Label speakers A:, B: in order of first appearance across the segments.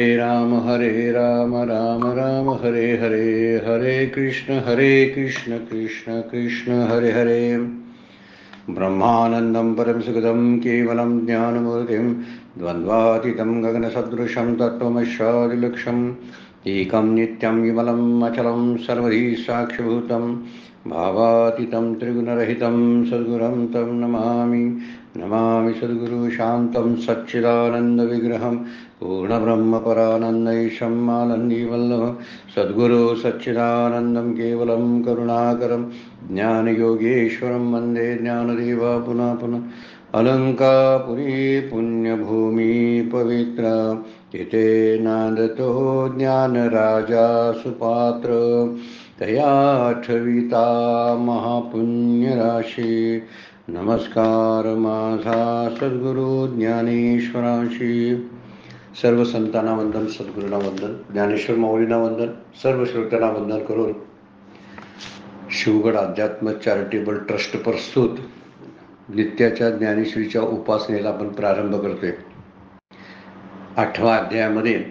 A: हरे राम राम राम हरे हरे, हरे कृष्ण कृष्ण कृष्ण हरे हरे। ब्रह्मानन्दं परं सुखदं केवलं ज्ञानमूर्तिं द्वन्द्वातीतं गगनसदृशं तत्त्वमस्यादिलक्ष्यम् एकं नित्यं विमलम् अचलं सर्वधी साक्षिभूतं भावातीतं त्रिगुणरहितं सद्गुरुं तं नमामि। नमामि सद्गुरु शान्तं सच्चिदानन्दविग्रहं पूर्णब्रह्मपरानन्दैशम् आनन्दीवल्लभं सद्गुरो सच्चिदानन्दं केवलं करुणाकरं ज्ञानयोगेश्वरं वन्दे ज्ञानदेवा पुनः पुनः। अलंकापुरी पुण्यभूमि पवित्र तिथे नांदतो ज्ञानराजा सुपात्र तया ठविता महापुण्यराशी। नमस्कार माझा सद्गुरु ज्ञानेश्वराशी। सर्व संतांना वंदन, सद्गुरूंना वंदन, ज्ञानेश्वर माऊलींना वंदन, सर्व श्रोत्यांना वंदन करून शिवगड अध्यात्म चॅरिटेबल ट्रस्ट प्रस्तुत नित्याच्या ज्ञानेश्वरीच्या उपासनेला आपण प्रारंभ करतोय। 8व्या अध्यायामध्ये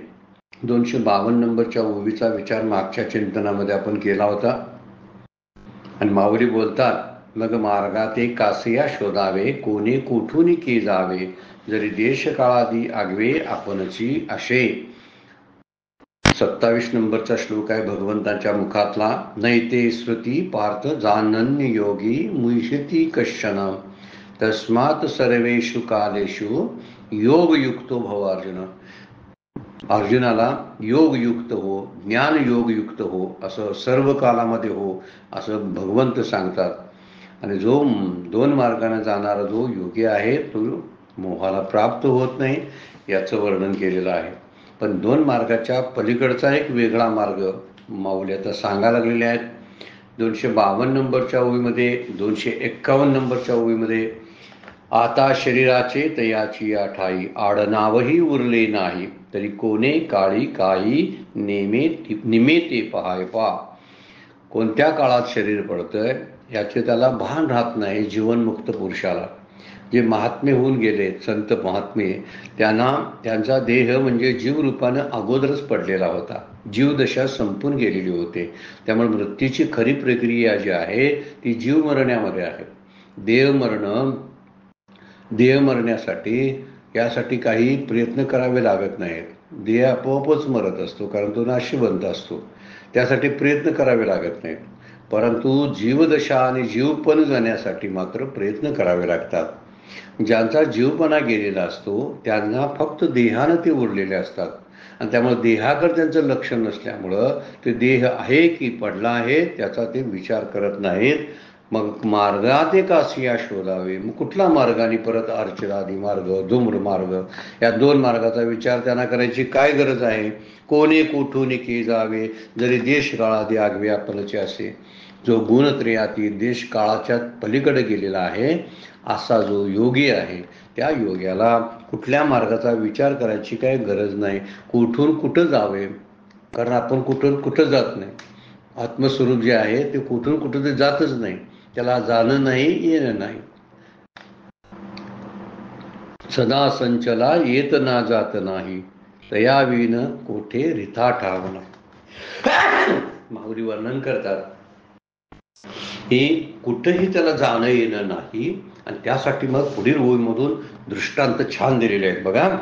A: 252 नंबरच्या ओवीचा विचार मागच्या चिंतनामध्ये आपण केला होता आणि माऊली बोलतात, मग मार्गाते कासिया शोधावे, कोणी कोठून की जावे, जरी देश काळादी आगवे आपणची असे। 27 नंबरचा श्लोक आहे भगवंतांच्या मुखातला, नैते श्रुती पार्थ जानन्य योगी मुह्यति कश्चन, तस्मात् सर्वेषु कालेषु योगयुक्तो भव अर्जुन। अर्जुनाला योगयुक्त हो, ज्ञान योगयुक्त हो, असं सर्व कालामध्ये हो असं भगवंत सांगतात। आणि जो 2 मार्गाने जाणारा जो योगी आहे तो मोहाला प्राप्त होत नाही याचं वर्णन केलेलं आहे। पण 2 मार्गाच्या पलीकडचा एक वेगळा मार्ग माऊली आता सांगायला लागलेले आहेत। 252 नंबरच्या ओवीमध्ये, 251 नंबरच्या ओवीमध्ये, आता शरीराचे तयाची आठाई, आडनावही उरले नाही, तरी कोणे काळी काही निमेते पहाय पा। कोणत्या काळात शरीर पडतंय याचे त्याला भान राहत नाही जीवनमुक्त पुरुषाला। जे महात्मे होऊन गेले, संत महात्मे, त्यांचा देह म्हणजे जीवरूपानं अगोदरच पडलेला होता, जीवदशा संपून गेलेली होते। त्यामुळे मृत्यूची खरी प्रक्रिया जी आहे ती जीवमरण्यामध्ये आहे। देह मरण्यासाठी यासाठी काही प्रयत्न करावे लागत नाहीत। देह आपोआपच मरत असतो, कारण तो नाशिवंत असतो, त्यासाठी प्रयत्न करावे लागत नाहीत। परंतु जीवदशा आणि जीवपण जाण्यासाठी मात्र प्रयत्न करावे लागतात। ज्यांचा जीवपणा गेलेला असतो त्यांना फक्त देहानं ते उरलेले असतात आणि त्यामुळे देहाकडे त्यांचं लक्ष नसल्यामुळं ते देह आहे की पडला आहे त्याचा ते विचार करत नाहीत। मग मार्गाते कासिया शोधावे, मग कुठला मार्गाने परत अर्चनादी मार्ग, धूम्र मार्ग, या 2 मार्गाचा विचार त्यांना करायची काय गरज आहे। कोणी कुठून की जावे, जरी देश काळादी आगवे आपणचे असे। जो गुणत्रयाती देश काळाच्या पलीकडे गेलेला आहे असा जो योगी आहे त्या योग्याला कुठल्या मार्गाचा विचार करायची काही गरज नाही। कुठून कुठं जावे, कारण आपण कुठं जात नाही। आत्मस्वरूप जे आहे ते कुठून कुठं ते जातच नाही, त्याला जाणं नाही येणं नाही। सदा संचला येत ना जात नाही, तयावीन कोठे रिथा ठावना। माऊली वर्णन करतात हे कुठंही त्याला जाणं येणं नाही आणि त्यासाठी मग पुढील ओळीमधून दृष्टांत छान दिलेले आहेत बघा।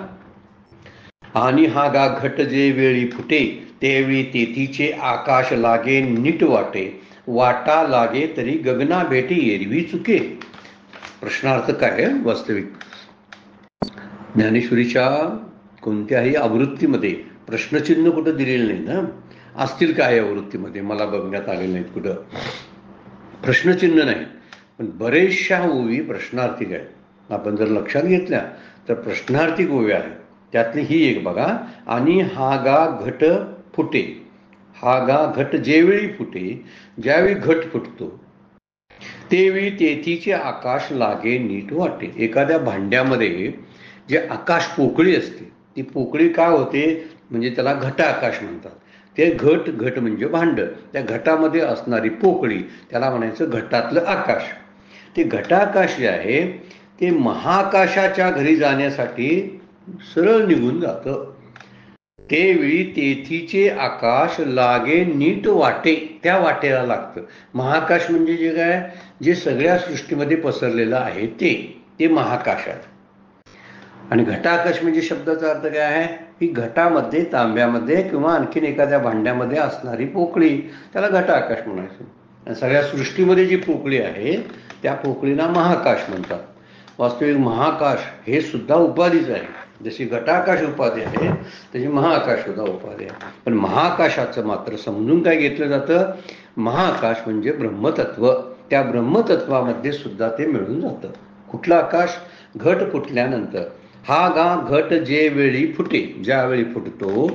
A: आणि हा गा घट जे वेळी फुटे, तेवेळी तेथीचे आकाश लागे नीट वाटे, वाटा लागे तरी गगना भेटे एरवी चुके। प्रश्नार्थ काय आहे वास्तविक ज्ञानेश्वरीच्या कोणत्याही आवृत्तीमध्ये प्रश्नचिन्ह कुठं दिलेलं नाही ना, असतील काय आवृत्तीमध्ये मला बघण्यात आले नाहीत कुठं प्रश्नचिन्ह नाही, पण बरेचशा ओवी प्रश्नार्थिक आहेत। आपण जर लक्षात घेतल्या तर प्रश्नार्थिक ओवी आहेत, त्यातली ही एक बघा। आणि हा गा घट फुटे, हा गा घट जेवेळी फुटे, ज्यावेळी घट फुटतो तेवेळी तेथीचे आकाश लागे नीट वाटे। एखाद्या भांड्यामध्ये जे आकाश पोकळी असते ती पोकळी काय होते म्हणजे त्याला घट आकाश म्हणतात। ते घट म्हणजे भांड, त्या घटामध्ये असणारी पोकळी त्याला म्हणायचं घटातलं आकाश। ते घटाकाश जे आहे ते महाआकाशाच्या घरी जाण्यासाठी सरळ निघून जातं। तेवेळी तेथीचे आकाश लागे नीट वाटे, त्या वाटेला लागतं. महाकाश म्हणजे जे काय, जे सगळ्या सृष्टीमध्ये पसरलेलं आहे ते महाकाश आहे. आणि घटाकाश म्हणजे शब्दाचा अर्थ काय आहे, ही घटामध्ये, तांब्यामध्ये किंवा आणखीन एखाद्या भांड्यामध्ये असणारी पोकळी, त्याला घटाकाश म्हणायचं. आणि सगळ्या सृष्टीमध्ये जी पोकळी आहे त्या पोकळीला महाकाश म्हणतात. वास्तविक महाकाश हे सुद्धा उपाधीच आहे. जशी घटाकाश उपाधी आहे तशी महाकाश सुद्धा उपाधी आहे. पण महाकाशाचं मात्र समजून काय घेतलं जातं, महाकाश म्हणजे ब्रह्मतत्व. त्या ब्रह्मतत्वामध्ये सुद्धा ते मिळून जातं. कुठलं आकाश, घट फुटल्यानंतर. हा घट जे वेळी फुटे, ज्यावेळी फुटतो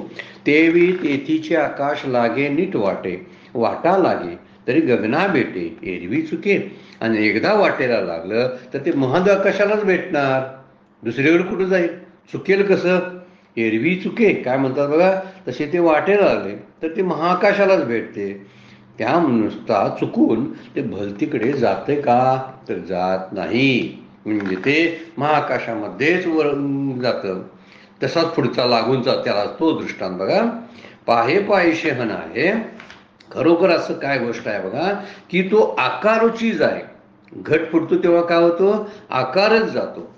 A: तेवेळी तेथीचे आकाश लागे नीट वाटे, वाटा लागे तरी गगना भेटे, एरवी चुके. आणि एकदा वाटेला लागलं तर ते महद आकाशालाच भेटणार, दुसरीकडे कुठं जाईल, चुकेल कसं. एरवी चुके काय म्हणतात बघा, तसे ते वाटेला लागले तर ते महाआकाशालाच भेटते. त्या नुसता चुकून ते भलतीकडे जाते का, तर जात नाही. म्हणजे ते महाआकाशामध्येच वर जातं. तसाच पुढचा लागूनचा त्याला तो दृष्टांत बघा. पाहे पायशे हन आहे. खरोखर असं काय गोष्ट आहे बघा, की तो आकारोचीच आहे. घट फुटतो तेव्हा काय होतो, आकारच जातो.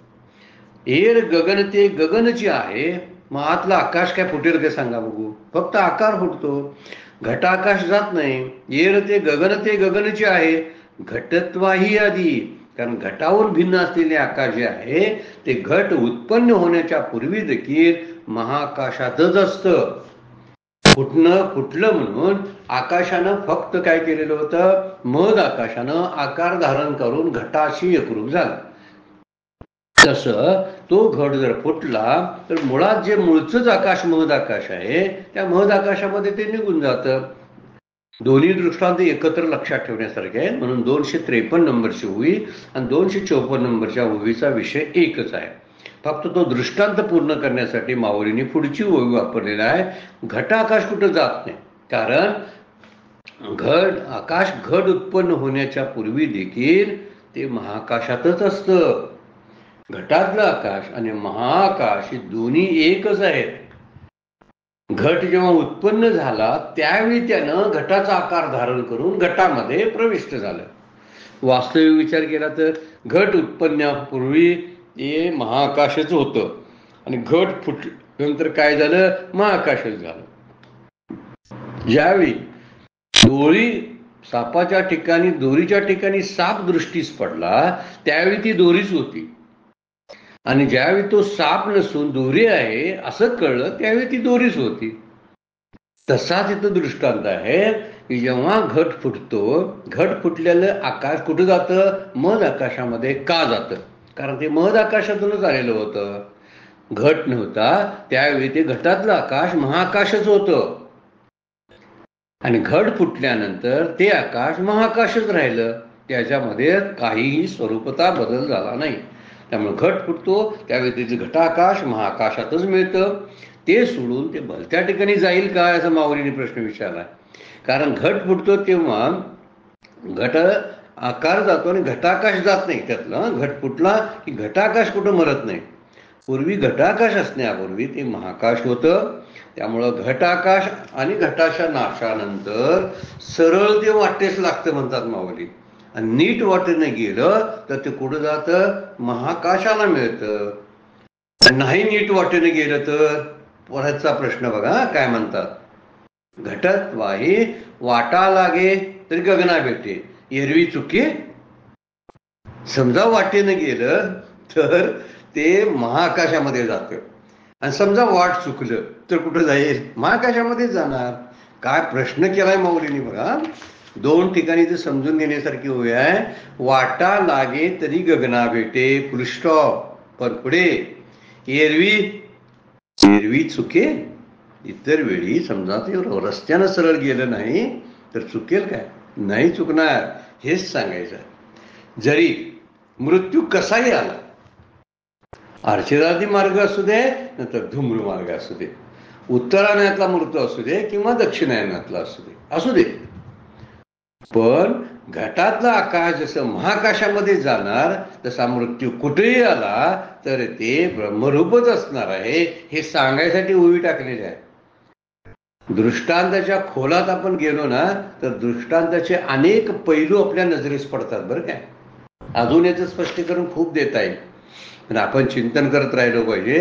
A: एर गगन ते गगनची आहे. मग आतला आकाश काय फुटेल काय सांगा बघू, फक्त आकार फुटतो, घटाकाश जात नाही. एर ते गगनची आहे, घटत्वाही आधी. कारण घटावर भिन्न असलेले आकाश जे आहे ते घट उत्पन्न होण्याच्या पूर्वी देखील महाआकाशातच असतं. फुटलं म्हणून आकाशानं फक्त काय केलेलं होतं, मध आकाशानं आकार धारण करून घटाशी एकरूप झाला. तसं तो घट जर फुटला तर मुळात जे मूळचंच आकाश महद आकाश आहे त्या महद आकाशामध्ये ते निघून जातं. दोन्ही दृष्टांत एकत्र लक्षात ठेवण्यासारखे आहे. म्हणून 253 नंबरची ओवी आणि 254 नंबरच्या ओवीचा विषय एकच आहे. फक्त तो दृष्टांत पूर्ण करण्यासाठी माऊलींनी पुढची ओवी वापरलेला आहे. घटाकाश कुठं जात नाही, कारण आकाश घट उत्पन्न होण्याच्या पूर्वी देखील ते महाआकाशातच असतं. घटातलं आकाश आणि महाआकाश हे दोन्ही एकच आहेत. घट जेव्हा उत्पन्न झाला त्यावेळी त्यानं घटाचा आकार धारण करून घटामध्ये प्रविष्ट झालं. वास्तविक विचार केला तर घट उत्पन्नापूर्वी ते महाआकाशच होतं आणि घट फुटल्यानंतर काय झालं, महाआकाशच झालं. ज्यावेळी सापाच्या ठिकाणी, दोरीच्या ठिकाणी साप दृष्टीस पडला त्यावेळी ती दोरीच होती. आणि ज्यावेळी तो साप नसून दोरी आहे असं कळलं त्यावेळी ती दोरीच होती. तसा तिथं दृष्टांत आहे की जेव्हा घट फुटतो, घट फुटलेलं आकाश कुठं जातं, मध आकाशामध्ये का जातं, कारण ते मध आकाशातूनच आलेलं होतं. घट नव्हता त्यावेळी ते घटातलं आकाश महाआकाशच होतं. आणि घट फुटल्यानंतर ते आकाश महाआकाशच राहिलं, त्याच्यामध्ये काहीही स्वरूपता बदल झाला नाही. त्यामुळे घट फुटतो त्यावेळी त्याचे घटाकाश महाआकाशातच मिळतं. ते सोडून ते भलत्या ठिकाणी जाईल का, असं माऊलीने प्रश्न विचारला. कारण घट फुटतो तेव्हा घट आकार जातो आणि घटाकाश जात नाही. त्यातलं घट फुटला की घटाकाश कुठं मरत नाही. पूर्वी घटाकाश असण्यापूर्वी ते महाआकाश होतं. त्यामुळं घटाकाश आणि घटाच्या नाशानंतर सरळ ते वाटेच लागतं म्हणतात माऊली. आणि नीट वाटेने गेलं तर ते कुठं जातं, महाआकाशाला मिळतं. नाही नीट वाटेने गेलं तर परतचा प्रश्न बघा काय म्हणतात, घटत वाही वाटा लागे तरी गगना भेटे, एरवी चुके. समजा वाटेने गेलं तर ते महाआकाशामध्ये जातं आणि समजा वाट चुकलं तर कुठं जाईल, महाआकाशामध्ये जाणार. काय प्रश्न केलाय माऊलीने बघा. 2 ठिकाणी ते समजून घेण्यासारखी होय आहे. वाटा लागे तरी गगना भेटे, फुल स्टॉप. पण पुढे एरवी चुके. इतर वेळी समजा ते रस्त्यानं सरळ गेलं नाही तर चुकेल काय, नाही चुकणार, हेच सांगायचं. जरी मृत्यू कसाही आला, अर्चिरादी मार्ग असू दे नंतर धूम्र मार्ग असू दे, उत्तरायणातला मृत्यू असू दे किंवा दक्षिणायनातला असू दे, पण घटातला आकाश जसं महाआकाशामध्ये जाणार तसा मृत्यू कुठेही आला तर ते ब्रह्मरूपच असणार आहे, हे सांगायसाठी ओवी टाकलेले आहे. दृष्टांताच्या खोलात आपण गेलो ना तर दृष्टांताचे अनेक पैलू आपल्या नजरेस पडतात बरं काय. अजून याचं स्पष्टीकरण खूप देता येईल, पण आपण चिंतन करत राहिलो पाहिजे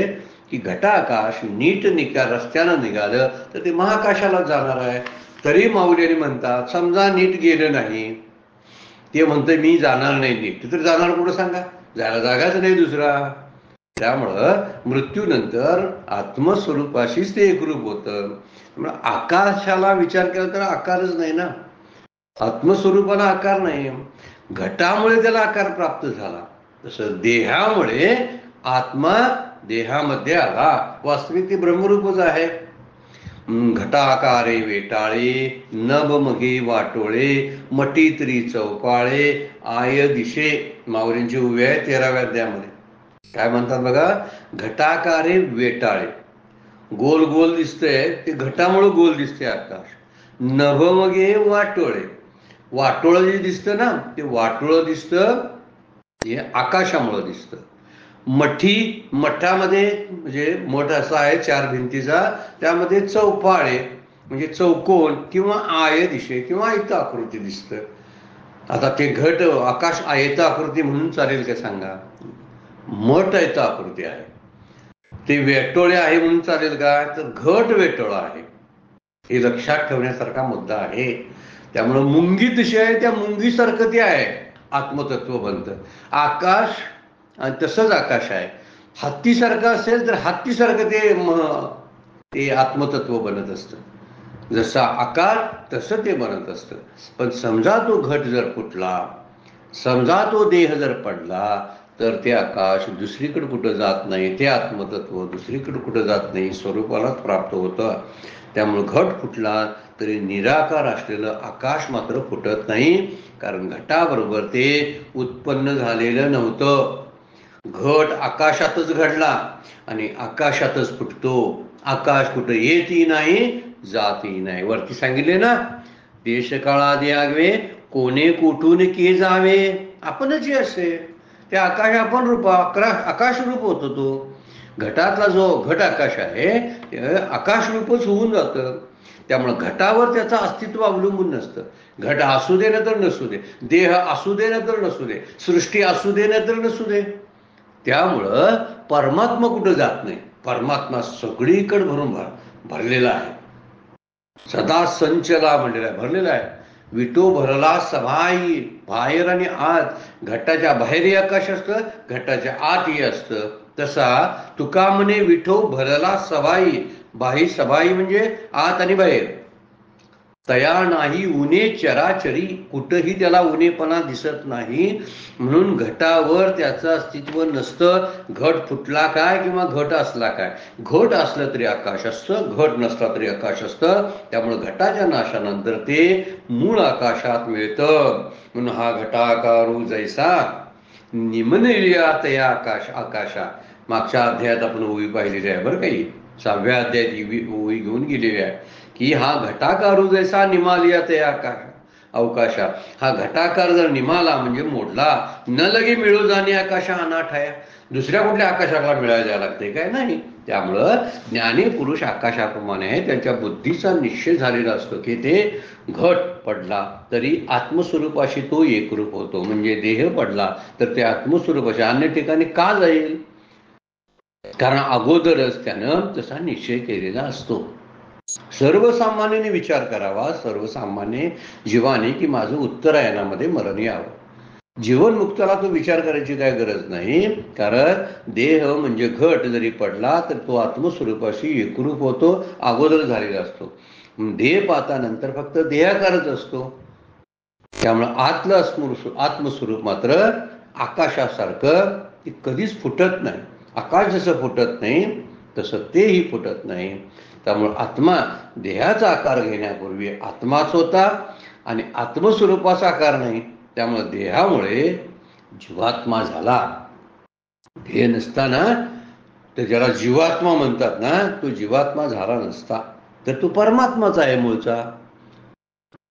A: की घटाकाश नीट रस्त्यानं निघालं तर ते महाकाशाला जाणार आहे. तरी माऊली म्हणतात समजा नीट गेलं नाही, ते म्हणतं मी जाणार नाही नीट, तर जाणार कुठं सांगा, जायला जागाच नाही दुसरा. त्यामुळं मृत्यूनंतर आत्मस्वरूपाशीच ते एकरूप होतं. त्यामुळे आकाशाला विचार केला तर आकारच नाही ना, आत्मस्वरूपाला आकार नाही. घटामुळे त्याला आकार प्राप्त झाला, तसं देहामुळे आत्मा देहामध्ये आला. वास्तविक ते ब्रह्मरूपच आहे. घटाकारे वेटाळे नभ मगे वाटोळे मटी तरी चौपाळे आय दिशे. माऊलींची उभी आहे 13व्या अध्यायामध्ये. काय म्हणतात बघा, घटाकारे वेटाळे, गोल गोल दिसतंय ते घटामुळे गोल दिसते आकाश. नभ मगे वाटोळे, वाटोळं जे दिसतं ना ते वाटोळं दिसतं हे आकाशामुळं दिसतं. मठी, मठामध्ये म्हणजे मठ असा आहे 4 भिंतीचा, त्यामध्ये चौपाळे म्हणजे चौकोन किंवा आय दिशे किंवा आयत आकृती दिसतं. आता ते घट आकाश आयत आकृती म्हणून चालेल का सांगा, मठ आयत आकृती आहे. ते वेटोळे आहे म्हणून चालेल का, तर घट वेटोळा आहे. हे लक्षात ठेवण्यासारखा मुद्दा आहे. त्यामुळं मुंगी दिशा आहे त्या मुंगीसारखं ते आहे आत्मतत्व बनतं. आकाश आणि तसंच आकाश आहे. हत्तीसारखं असेल तर हत्तीसारखं ते आत्मतत्व बनत असतं. जसा आकार तसं ते बनत असतं. पण समजा तो घट जर फुटला, समजा तो देह जर पडला, तर ते आकाश दुसरीकडे कुठं जात नाही, ते आत्मतत्व दुसरीकडे कुठं जात नाही, स्वरूपालाच प्राप्त होतं. त्यामुळे घट फुटला तरी निराकार असलेलं आकाश मात्र फुटत नाही, कारण घटाबरोबर ते उत्पन्न झालेलं नव्हतं. घट आकाशातच घडला आणि आकाशातच फुटतो. आकाश कुठं येतही नाही जातही नाही. वरती सांगितले ना, देश काळादे आगवे कोणे कुठून के जावे. आपणच जे असे ते आकाश आपण रूप आकाश रूप होतो. तो घटातला जो घट आकाश आहे ते आकाश रूपच होऊन जातं. त्यामुळं घटावर त्याचं अस्तित्व अवलंबून नसतं. घट असू दे ना तर नसू दे, देह असू दे ना तर नसू दे, सृष्टी असू दे ना तर नसू दे. त्यामुळं परमात्मा कुठं जात नाही. परमात्मा सगळीकडे भरलेला आहे. सदा संचला म्हणलेला आहे, भरलेला आहे. विटो भरला सभाई, बाहेर आणि आत. घटाच्या बाहेरही आकाश असतं, घटाच्या आतही असतं. तसा तुका म्हणे विठो भरला सभाई, बाही सभाई म्हणजे आत आणि बाहेर. तया नाही उणे चराचरी, कुठंही त्याला उणेपणा दिसत नाही. म्हणून घटावर त्याचं अस्तित्व नसतं. घट फुटला काय किंवा घट असला काय, घट असलं तरी आकाश असतं, घट नसला तरी आकाश असतं. त्यामुळे घटाच्या नाशानंतर ते मूळ आकाशात मिळतं. म्हणून हा घटाकारू जैसा निमनिलिया तया आकाशा. मागच्या अध्यायात आपण ओवी पाहिलेली आहे बरं काही, 6व्या अध्यायात ओवी घेऊन गेलेली आहे की हा घटाकारू जैसा निमालिया ते अवकाशा. हा घटाकार जर निमाला म्हणजे मोडला, न लगे मिळू जाणे आकाशा अनाठाया. दुसऱ्या कुठल्या आकाशाला मिळायला जायला लागते काय नाही. त्यामुळं ज्ञानी पुरुष आकाशाप्रमाणे त्यांच्या बुद्धीचा निश्चय झालेला असतो की ते घट पडला तरी आत्मस्वरूपाशी तो एकरूप होतो. म्हणजे देह पडला तर ते आत्मस्वरूपाशी अन्य ठिकाणी का जाईल, कारण अगोदरच त्यानं तसा निश्चय केलेला असतो. सर्वसामान्याने विचार करावा, सर्वसामान्य जीवाने, की माझं उत्तरायणामध्ये मरण यावं. जीवनमुक्ताला तो विचार करायची काय गरज नाही, कारण देह म्हणजे घट जरी पडला तर तो आत्मस्वरूपाशी एकरूप होतो, अगोदर झालेला असतो. देह पाहतानंतर फक्त देहाकारच असतो. त्यामुळे आत्मस्वरूप मात्र आकाशासारखं ते कधीच फुटत नाही. आकाश जसं फुटत नाही तसं तेही फुटत नाही. त्यामुळे आत्मा देहाचा आकार घेण्यापूर्वी आत्माच होता आणि आत्मस्वरूपाचा आकार नाही. त्यामुळे देहामुळे जीवात्मा झाला. देह नसताना तर ज्याला जीवात्मा म्हणतात ना, तो जीवात्मा झाला नसता तर तो परमात्माचा आहे मूळचा.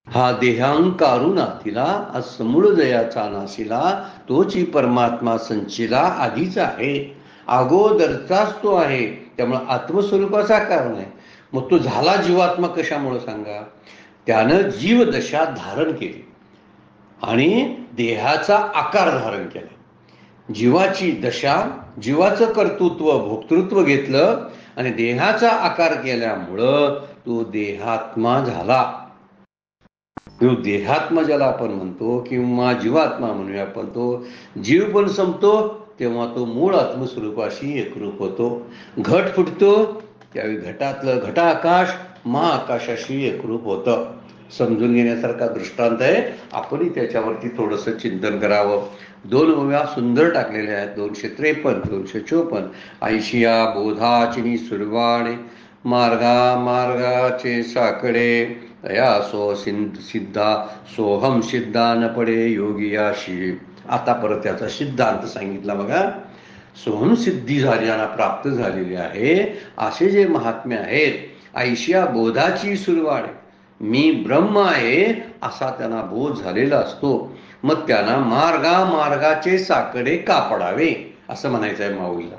A: हा देहांकारू नाथिला आज समूळ जयाचा नाशिला, तोची परमात्मा संचिला आधीच आहे, अगोदरचाच तो आहे. त्यामुळे आत्मस्वरूपाचा आकार नाही. मग तो झाला जीवात्मा कशामुळे सांगा? त्यानं जीवदशा धारण केली आणि देहाचा आकार धारण केला. जीवाची दशा, जीवाचं कर्तृत्व भोक्तृत्व घेतलं आणि देहाचा आकार केल्यामुळं तो देहात्मा झाला. तो देहात्मा ज्याला आपण म्हणतो किंवा जीवात्मा म्हणूया आपण, तो जीव पण संपतो तेव्हा तो मूळ आत्मस्वरूपाशी एकरूप होतो. घट फुटतो त्यावेळी घटातलं घटाकाश महाआकाशाशी एकरूप होतं. समजून घेण्यासारखा दृष्टांत आहे. आपणही त्याच्यावरती थोडंसं चिंतन करावं. 2 ओव्या सुंदर टाकलेल्या आहेत. 253 254. ऐशिया बोधाचिनी सुरवाणे मार्गा मार्गाचे साकडे तया सो सिद्धा सोहम सिद्धा न पडे योगियाशी. आता परत त्याचा सिद्धांत सांगितला बघा. सोहम सिद्धी ज्यांना प्राप्त झालेली आहे असे जे महात्मे आहेत, ऐशिया बोधाची सुरवाणे, मी ब्रह्म आहे असा त्यांना बोध झालेला असतो. मग त्यांना मार्गाचे साकडे का पडावे असं म्हणायचं आहे माऊलीला.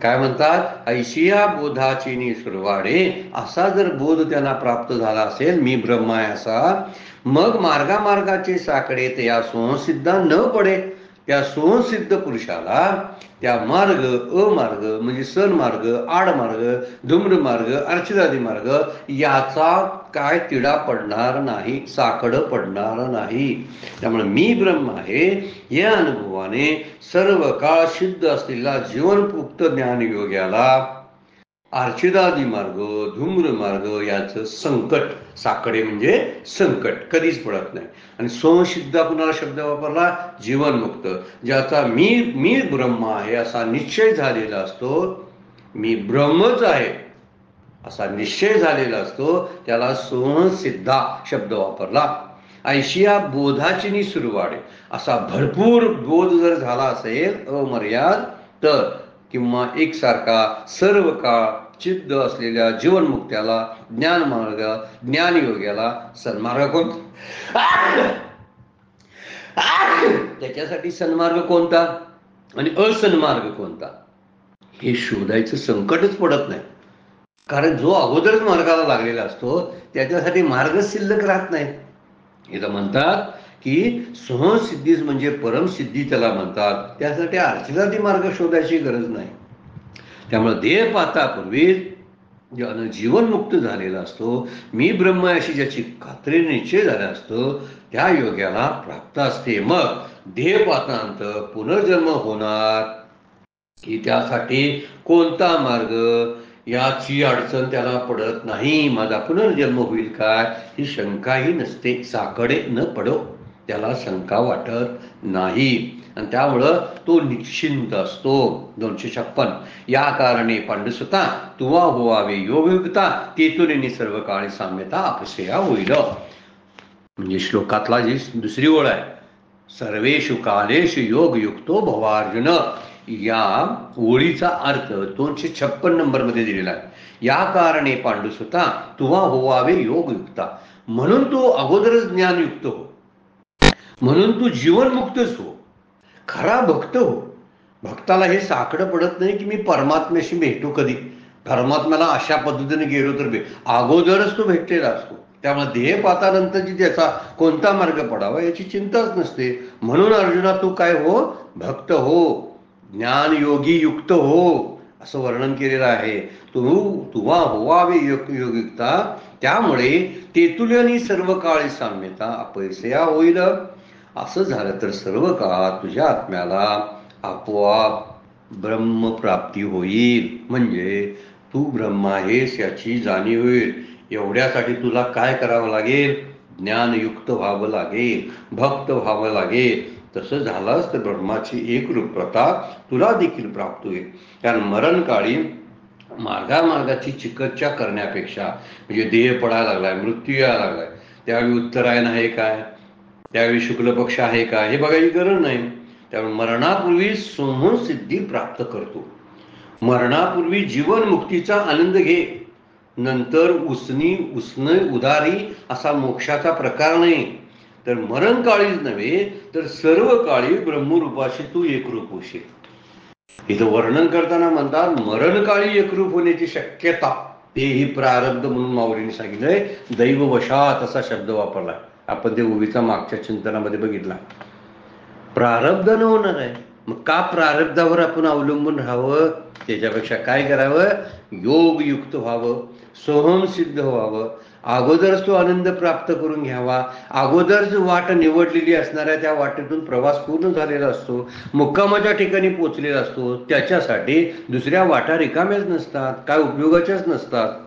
A: काय म्हणतात? ऐशिया बोधाची सुरवाडे असा जर बोध त्यांना प्राप्त झाला असेल, मी ब्रह्म आहे असा, मग मार्गाचे साकडे ते या सोहसिद्धा न पडे. त्या सोहसिद्ध पुरुषाला त्या मार्ग अमार्ग म्हणजे सन्मार्ग, आडमार्ग, धूम्रमार्ग, अर्चिरादी मार्ग याचा काय तिडा पडणार नाही, साकडं पडणार नाही. त्यामुळे मी ब्रह्म आहे या अनुभवाने सर्व काळ सिद्ध असलेला जीवनपुक्त ज्ञानयोग्याला अर्चिरादी मार्ग, धूम्र मार्ग याचं संकट, साकडे म्हणजे संकट कधीच पडत नाही. आणि सोमसिद्धा कुणाला शब्द वापरला? जीवनमुक्त, ज्याचा मी ब्रह्म आहे असा निश्चय झालेला असतो, मी ब्रह्मच आहे असा निश्चय झालेला असतो, त्याला सोमसिद्धा शब्द वापरला. ऐशिया बोधाची सुरुवाडे असा भरपूर बोध जर झाला असेल अमर्याद तर, किंवा एकसारखा सर्व काळ सिद्ध असलेल्या जीवनमुक्त्याला ज्ञानमार्ग ज्ञानयोग्याला सन्मार्ग कोणता? त्याच्यासाठी सन्मार्ग कोणता आणि असन्मार्ग कोणता हे शोधायचं संकटच पडत नाही. कारण जो अगोदरच मार्गाला लागलेला असतो त्याच्यासाठी मार्ग शिल्लक राहत नाही. इथं म्हणतात की सहसिद्धीच म्हणजे परमसिद्धी त्याला म्हणतात. त्यासाठी अर्चिरादी मार्ग शोधायची गरज नाही. त्यामुळे देह पाहतापूर्वी ज्यानं जीवनमुक्त झालेला असतो, मी ब्रह्म अशी ज्याची खात्री निश्चय झाला असतो, त्या योग्याला प्राप्त असते. मग देह पाहतानंतर पुनर्जन्म होणार की त्यासाठी कोणता मार्ग याची अडचण त्याला पडत नाही. माझा पुनर्जन्म होईल काय ही शंकाही नसते. साकडे न पडो त्याला शंका वाटत नाही आणि त्यामुळं तो निश्चिंत असतो. 256 या कारणे पांडुसुता तुवा होवावे योगयुक्ता तेतुनी सर्व काळी साम्यता अपसेया होईल. म्हणजे श्लोकातला जी दुसरी ओळ आहे, सर्वेषु कालेषु योगयुक्तो भवार्जुन, या ओळीचा अर्थ 256 नंबर मध्ये दिलेला आहे. या कारणे पांडुसुता तुवा होवावे योगयुक्ता, म्हणून तू अगोदरच ज्ञानयुक्त हो, म्हणून तू जीवनमुक्तच हो, खरा भक्त हो. भक्ताला हे साकडं पडत नाही की मी परमात्म्याशी भेटू कधी, परमात्म्याला अशा पद्धतीने गेलो तर अगोदरच तो भेटलेला असतो. त्यामुळे देह पातानंतरची त्याचा कोणता मार्ग पडावा याची चिंताच नसते. म्हणून अर्जुना तू काय हो, भक्त हो, ज्ञानयोगी युक्त हो असं वर्णन केलेलं आहे. तुवा होवावे योगयुक्ता, त्यामुळे तेतुल्यानी सर्व काळी साम्यता अपयसया होईल. असं झालं तर सर्व काळात तुझ्या आत्म्याला आपोआप ब्रह्मप्राप्ती होईल. म्हणजे तू ब्रह्म आहेस याची जाणीव होईल. एवढ्यासाठी तुला काय करावं लागेल? ज्ञानयुक्त व्हावं लागेल, भक्त व्हावं लागेल. तसं झालंच तर ब्रह्माची एकरूपता तुला देखील प्राप्त होईल. कारण मरणकाळी मार्गाची चिकित्सा करण्यापेक्षा, म्हणजे देह पडायला लागलाय, मृत्यू यायला लागलाय, त्यावेळी उत्तरायण आहे काय, त्यावेळी शुक्ल पक्ष आहे का हे बघायची गरज नाही. त्यामुळे मरणापूर्वी सोमसिद्धी प्राप्त करतो. मरणापूर्वी जीवनमुक्तीचा आनंद घे. नंतर उसने उदारी असा मोक्षाचा प्रकार नाही. तर मरण काळीच नव्हे तर सर्व काळी ब्रह्मरूपाशी तू एकरूप होशील. इथं वर्णन करताना म्हणतात मरण काळी एकरूप होण्याची शक्यता, तेही प्रारब्ध म्हणून माऊलीने सांगितलंय. दैववशात असा शब्द वापरला. आपण ते ओवीचा मागच्या चिंतनामध्ये बघितला. प्रारब्ध न होणार आहे. मग का प्रारब्धावर आपण अवलंबून राहावं? त्याच्यापेक्षा काय करावं? योगयुक्त व्हावं, सोहम सिद्ध व्हावं, अगोदरच तो आनंद प्राप्त करून घ्यावा. अगोदरच वाट निवडलेली असणाऱ्या त्या वाटेतून प्रवास पूर्ण झालेला असतो, मुक्कामाच्या ठिकाणी पोचलेला असतो. त्याच्यासाठी दुसऱ्या वाटा रिकाम्याच नसतात, काय उपयोगाच्याच नसतात.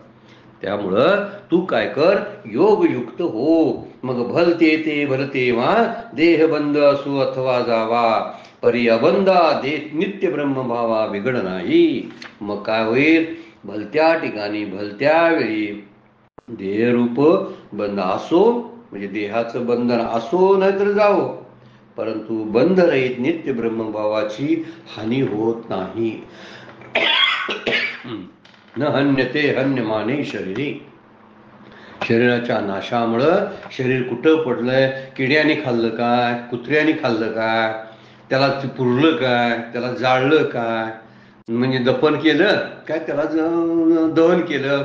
A: त्यामुळं तू काय कर? योगयुक्त हो. मग भलते ते भलते वा देह बंद असू अथवा जावा, परी अबंदा दे नित्य ब्रह्म भावा बिघड नाही. मग काय होईल? भलत्या ठिकाणी भलत्या वेळी देहरूप बंद असो, म्हणजे देहाचं बंधन असो नाहीतर जावो, परंतु बंध रहित नित्य ब्रह्मभावाची हानी होत नाही. न हन्यते हन्यमाने शरीरी. शरीराच्या नाशामुळं शरीर कुठं पडलंय? किड्याने खाल्लं काय? कुत्र्याने खाल्लं काय? त्याला पुरलं काय? त्याला जाळलं काय? म्हणजे दफन केलं काय? त्याला दहन केलं?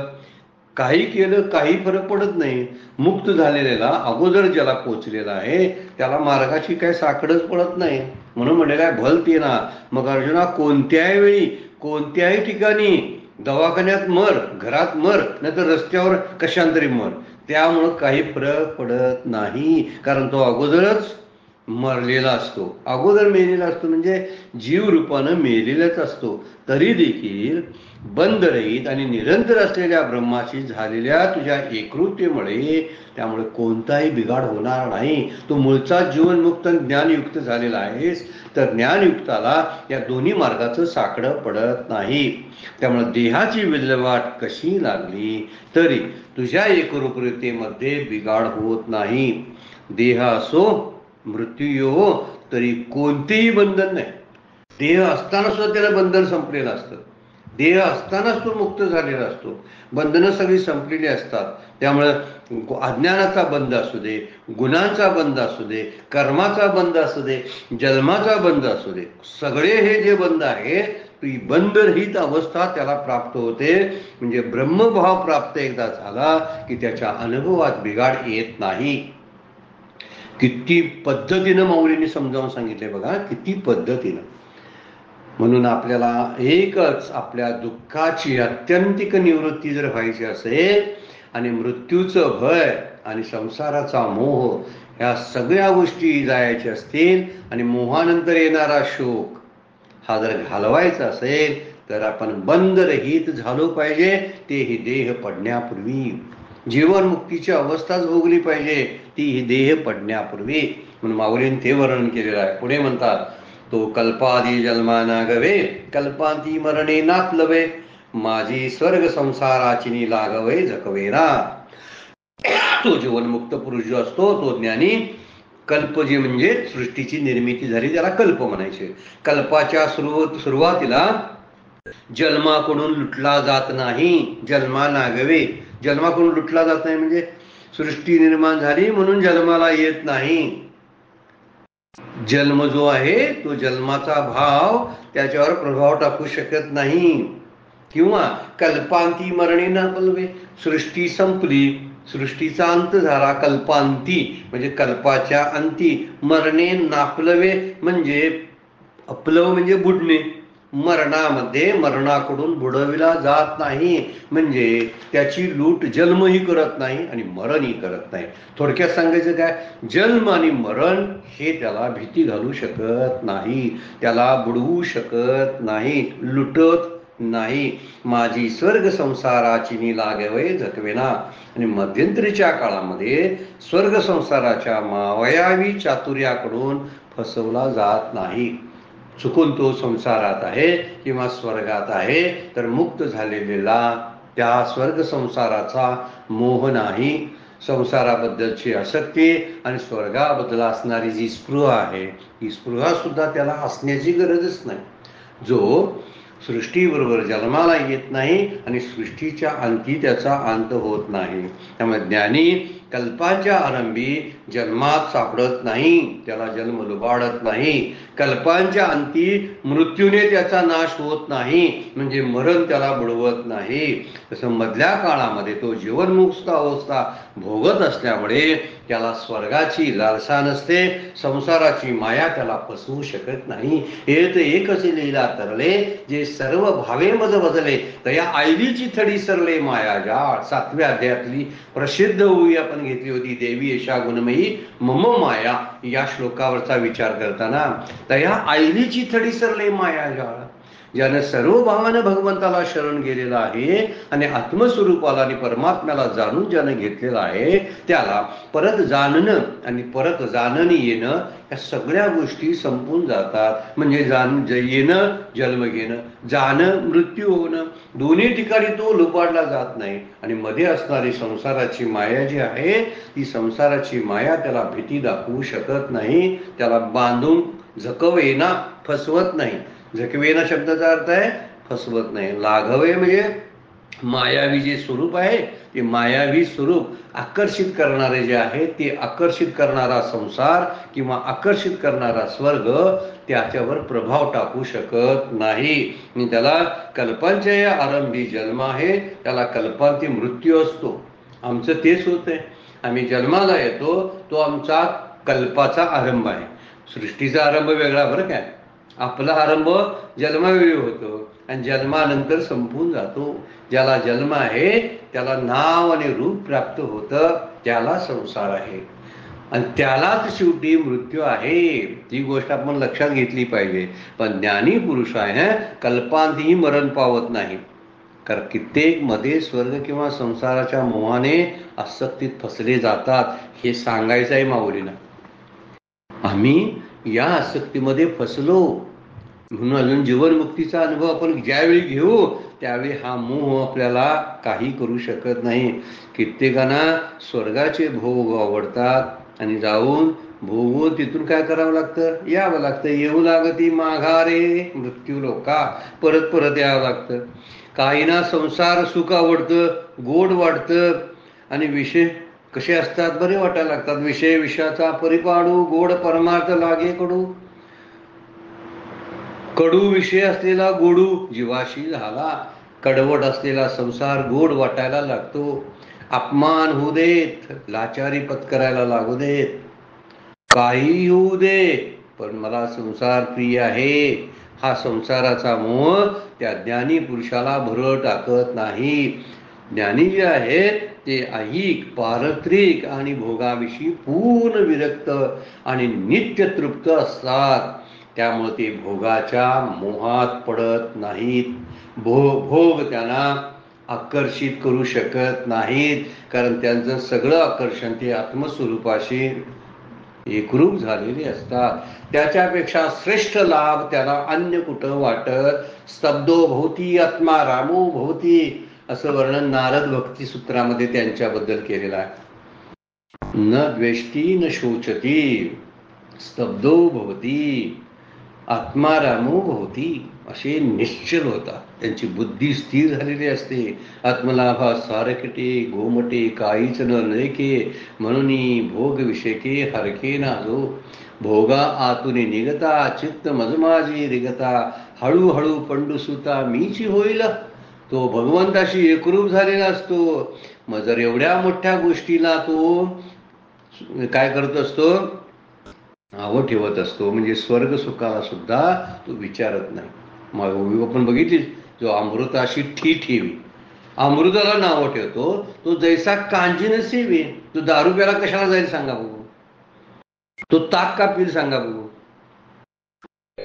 A: काही केलं काही फरक पडत नाही. मुक्त झालेला अगोदर ज्याला पोचलेला आहे त्याला मार्गाची काही साकडच पडत नाही. म्हणून म्हणलेलं आहे भलते ना. मग अर्जुना, कोणत्याही वेळी कोणत्याही ठिकाणी दवाखान्यात मर, घरात मर, नाही तर रस्त्यावर कशांतरी मर, त्यामुळं काही फरक पडत नाही. कारण तो अगोदरच मरलेला असतो, अगोदर मेलेला असतो, म्हणजे जीव रूपानं मेलेलाच असतो. तरी देखील बंद रहित आणि निरंतर असलेल्या ब्रह्माशी झालेल्या तुझ्या एकरूपतेमुळे त्यामुळे कोणताही बिघाड होणार नाही. तो मूळचा जीवनमुक्त ज्ञानयुक्त झालेला आहेस, तर ज्ञानयुक्ताला या दोन्ही मार्गाचं साकडं पडत नाही. त्यामुळे देहाची विल्हेवाट कशी लागली तरी तुझ्या एकरूपतेमध्ये बिघाड होत नाही. देह असो, मृत्यू येवो, तरी कोणतेही बंधन नाही. देह असताना सुद्धा त्याला बंधन संपलेलं असतं. देह असतानाच तो मुक्त झालेला असतो. बंधनं सगळी संपलेली असतात. त्यामुळं अज्ञानाचा बंध असू दे, गुणांचा बंध असू दे, कर्माचा बंध असू दे, जन्माचा बंध असू दे, सगळे हे जे बंध आहे ती बंधरहित अवस्था त्याला प्राप्त होते. म्हणजे ब्रह्मभाव प्राप्त एकदा झाला की त्याच्या अनुभवात बिघाड येत नाही. किती पद्धतीनं माऊलींनी समजावून सांगितले बघा, किती पद्धतीनं. म्हणून आपल्याला एकच, आपल्या दुःखाची अत्यंतिक निवृत्ती जर व्हायची असेल आणि मृत्यूचं भय आणि संसाराचा मोह ह्या सगळ्या गोष्टी जायच्या असतील आणि मोहानंतर येणारा शोक हा जर घालवायचा असेल तर आपण बंधरहित झालो पाहिजे. तेही देह पडण्यापूर्वी. जीवनमुक्तीची अवस्थाच भोगली पाहिजे, ती ही देह पडण्यापूर्वी. म्हणून माऊलींनी ते वर्णन केलेलं आहे. पुढे म्हणतात, तो कल्पादी जन्माना गवे, कल्पांती मरणे नापलवे, माझी स्वर्ग संसाराची लागवे झकवेना. तो जीवनमुक्त पुरुष जो असतो तो ज्ञानी कल्प, जे म्हणजे सृष्टीची निर्मिती झाली त्याला कल्प म्हणायचे. कल्पाच्या सुरुवातीला जन्माकडून लुटला जात नाही. जन्मा नागवे, जन्माकडून लुटला जात नाही म्हणजे सृष्टी निर्माण झाली म्हणून जन्माला येत नाही. जन्म जो आहे तो जन्माचा भाव त्याच्यावर प्रभाव टाकू शकत नाही. किंवा कल्पांती मरणे ना पलवे, सृष्टी संपली, सृष्टीचा अंत झाला, कल्पांती म्हणजे कल्पाच्या अंती, मरणे नापलवे म्हणजे अपलव म्हणजे बुडणे, मरणामध्ये मरणाकडून बुडविला जात नाही, म्हणजे त्याची लूट जन्मही करत नाही आणि मरणही करत नाही. थोडक्यात सांगायचं काय, जन्म आणि मरण हे त्याला भीती घालू शकत नाही, त्याला बुडवू शकत नाही, लुटत नाही. माझी स्वर्ग संसाराची लागवे झकवेना. आणि मध्यंतरीच्या काळामध्ये स्वर्ग संसाराच्या मावयावी चातुर्याकडून फसवला जात नाही. चुकून तो संसारात आहे किंवा स्वर्गात आहे तर मुक्त झालेला त्या स्वर्ग संसाराचा मोह नाही. संसाराबद्दलची आसक्ती आणि स्वर्गाबद्दल असणारी जी स्पृहा आहे ही स्पृहा सुद्धा त्याला असण्याची गरजच नाही. जो सृष्टीबरोबर जन्माला येत नाही आणि सृष्टीच्या अंती त्याचा अंत होत नाही. त्यामुळे ज्ञानी कल्पांच्या आरंभी जन्मात सापडत नाही, त्याला जन्म लुबाडत नाही. कल्पांच्या अंती मृत्यूने त्याचा नाश होत नाही, म्हणजे मरण त्याला बुडवत नाही. तसं मधल्या काळामध्ये तो जीवनमुक्त अवस्था भोगत असल्यामुळे त्याला स्वर्गाची लालसा नसते, संसाराची माया त्याला फसवू शकत नाही. हे तर एकच लीला तरले जे सर्व भावे मज बदले तया आयलीची थडी सरले माया जाळ. 7व्या अध्यायातली प्रसिद्ध ओवी आपण घेतली होती, देवी यशा गुणमयी मम माया, या श्लोकावरचा विचार करताना तया आयलीची थडी सरले माया जाळ. ज्यानं सर्व भावानं भगवंताला शरण गेलेला आहे आणि आत्मस्वरूपाला आणि परमात्म्याला जाणून ज्यानं घेतलेलं आहे त्याला परत जाणणं आणि परत जाणणी येणं या सगळ्या गोष्टी संपून जातात. म्हणजे येणं जन्म घेणं, जाणं मृत्यू होणं, दोन्ही ठिकाणी तो लुबाडला जात नाही. आणि मध्ये असणारी संसाराची माया जी आहे ती संसाराची माया त्याला भीती दाखवू शकत नाही, त्याला बांधून झकवेना, फसवत नाही. झकवेना शब्दाचा अर्थ आहे फसवत नाही. लाघवे म्हणजे मायावी जे स्वरूप आहे ते मायावी स्वरूप आकर्षित करणारे जे आहे ते आकर्षित करणारा संसार किंवा आकर्षित करणारा स्वर्ग त्याच्यावर प्रभाव टाकू शकत नाही. आणि त्याला कल्पांच्या आरंभी जन्म आहे, त्याला कल्पांती मृत्यू असतो. आमचं तेच होतंय, आम्ही जन्माला येतो तो आमचा कल्पाचा आरंभ आहे. सृष्टीचा आरंभ वेगळा बरं काय, आपला आरंभ जन्मावेळी होतो आणि जन्मानंतर संपून जातो. ज्याला जन्म आहे त्याला नाव आणि रूप प्राप्त होतं, त्याला संसार आहे आणि त्यालाच शेवटी मृत्यू आहे. ती गोष्ट आपण लक्षात घेतली पाहिजे. पण ज्ञानी पुरुष आहे कल्पांतही मरण पावत नाही, कारण कित्येक मध्ये स्वर्ग किंवा संसाराच्या मोहाने आसक्तीत फसले जातात. हे सांगायचं आहे माऊलींना. आम्ही या आसक्तीमध्ये फसलो म्हणून अजून जीवनमुक्तीचा अनुभव आपण ज्यावेळी घेऊ त्यावेळी हा मोह आपल्याला काही करू शकत नाही. कित्येकांना स्वर्गाचे भोग आवडतात आणि जाऊन भोगून तिथून काय करावं लागतं, यावं लागतं. येऊ लागती माघारे मृत्यू लोका, परत परत यावं लागतं. काहींना संसार सुख आवडतं, गोड वाटतं आणि विषय कसे असतात बरे वाटायला लागतात. विषय विषयाचा परिपाडू, गोड परमार्थ लागे कडू. कडू विषय असलेला गोडू जीवाशी झाला, कडवट असलेला संसार गोड वाटायला लागतो. अपमान होऊ देत, लाचारी पत्करायला लागू देत, काही होऊ दे, पण मला संसार प्रिय आहे. हा संसाराचा मोह त्या ज्ञानी पुरुषाला भरळ टाकत नाही. ज्ञानी जे आहेत ते ऐहिक, पारत्रिक आणि भोगाविषयी पूर्ण विरक्त आणि नित्य तृप्त असतात. त्यामुळे ते भोगाच्या मोहात पडत नाहीत. भोग त्यांना आकर्षित करू शकत नाहीत, कारण त्यांचं सगळं आकर्षण ते आत्मस्वरूपाशी एकरूप झालेले असतात. त्याच्यापेक्षा श्रेष्ठ लाभ त्याला अन्य कुठं वाटत. स्तब्धो भोवती आत्मा रामो भोवती, असं वर्णन नारद भक्ती सूत्रामध्ये त्यांच्याबद्दल केलेलं आहे. न द्वेष्टी न शोचती, स्तब्धो भवती आत्मारामो भवती, असे निश्चल होता. त्यांची बुद्धी स्थिर झालेली असते. आत्मलाभा सारकटे गोमटे काहीच न लेखे, म्हणून भोग विषयके हरके नाजो. भोगा आतुनी निगता चित्त मजमाजी रिगता, हळूहळू पंडुसुता मीची होईल. तो भगवंताशी एकरूप झालेला असतो. मग जर एवढ्या मोठ्या गोष्टीला तो काय करत असतो, नावं ठेवत असतो. म्हणजे स्वर्ग सुखाला सुद्धा तो विचारत नाही. मग आपण बघितली, जो अमृताशी ठेवी अमृताला नावं ठेवतो, तो जैसा कांजी नसेवी. तो दारू प्याला कशाला जाईल सांगा बघू, तो ताक का पिल सांगा बघू.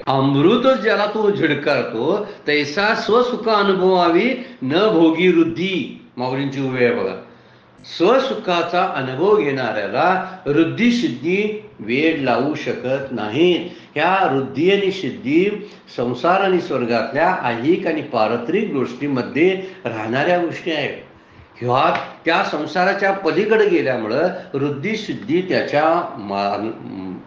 A: अमृत ज्याला तो झिडकारतो तैसा स्वसुख अनुभवावी न भोगी वृद्धी. माऊलींची उभी आहे बघा. स्वसुखाचा अनुभव घेणाऱ्याला वृद्धी सिद्धी वेळ लावू शकत नाही. ह्या वृद्धी आणि सिद्धी संसार आणि स्वर्गातल्या ऐहिक आणि पारत्रिक गोष्टीमध्ये राहणाऱ्या गोष्टी आहेत. ह्या त्या संसाराच्या पलीकडे गेल्यामुळं वृद्धी सिद्धी त्याच्या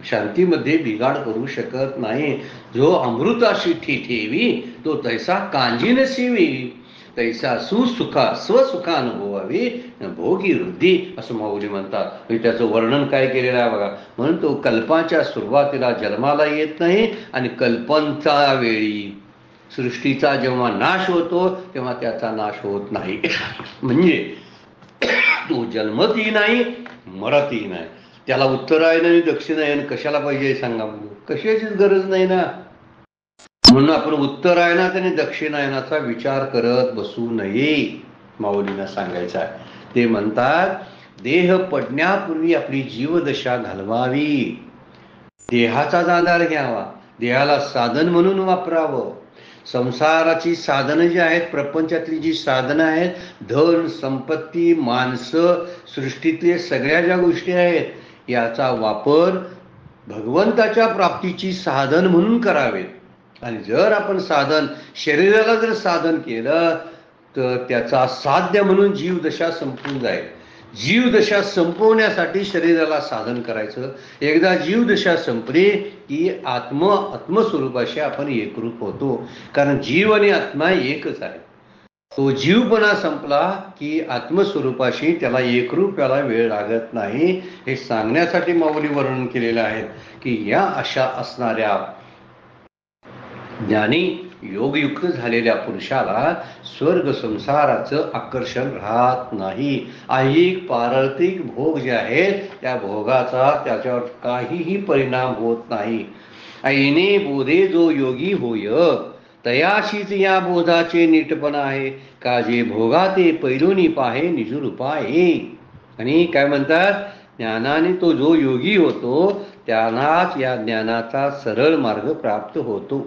A: शांतीमध्ये बिघाड करू शकत नाही. जो अमृताशी ठेवी तो तैसा कांजीन सेवी, तैसा सुसुखा स्वसुखा अनुभवावी भोगी वृद्धी असं माऊली म्हणतात. त्याचं वर्णन काय केलेलं आहे बघा. म्हणून तो कल्पाच्या सुरुवातीला जन्माला येत नाही आणि कल्पांच्या वेळी सृष्टीचा जेव्हा नाश होतो तेव्हा त्याचा नाश होत नाही. म्हणजे तो जन्मतही नाही मरतही नाही. त्याला उत्तरायण आणि दक्षिणायन कशाला पाहिजे सांगा. कशाचीच गरज नाही ना. म्हणून आपण उत्तरायणात आणि दक्षिणायनाचा विचार करत बसू नये माऊलींना सांगायचं आहे. ते म्हणतात देह पडण्यापूर्वी आपली जीवदशा घालवावी, देहाचाच आधार घ्यावा, देहाला साधन म्हणून वापरावं. संसाराची साधनं जी आहेत, प्रपंचातली जी साधनं आहेत, धन संपत्ती माणसं सृष्टीतले सगळ्या ज्या गोष्टी आहेत, याचा वापर भगवंताच्या प्राप्तीची साधन म्हणून करावेत. आणि जर आपण साधन शरीराला जर साधन केलं तर त्याचा साध्य म्हणून जीवदशा संपून जाईल. जीवदशा संपवण्यासाठी शरीराला साधन करायचं. एकदा जीवदशा संपली की आत्मस्वरूपाशी आपण एकरूप होतो. कारण जीव आणि आत्मा एकच आहे. तो जीवपणा संपला की आत्मस्वरूपाशी त्याला एकरूप व्हायला वेळ लागत नाही. हे सांगण्यासाठी माऊली वर्णन केलेलं आहे की या अशा असणाऱ्या ज्ञानी योगयुक्त झालेल्या पुरुषाला स्वर्ग संसाराचं आकर्षण राहत नाही. ऐहिक पारलौकिक भोग जे आहेत त्या भोगाचा त्याच्यावर काहीही परिणाम होत नाही. ऐने बोधे जो योगी होय तयाशीच या बोधाचे नीटपण आहे, काजे भोगा ते पैलूनी पाहे निजरूपाये. आणि काय म्हणतात, ज्ञानाने तो जो योगी होतो त्यालाच या ज्ञानाचा सरळ मार्ग प्राप्त होतो.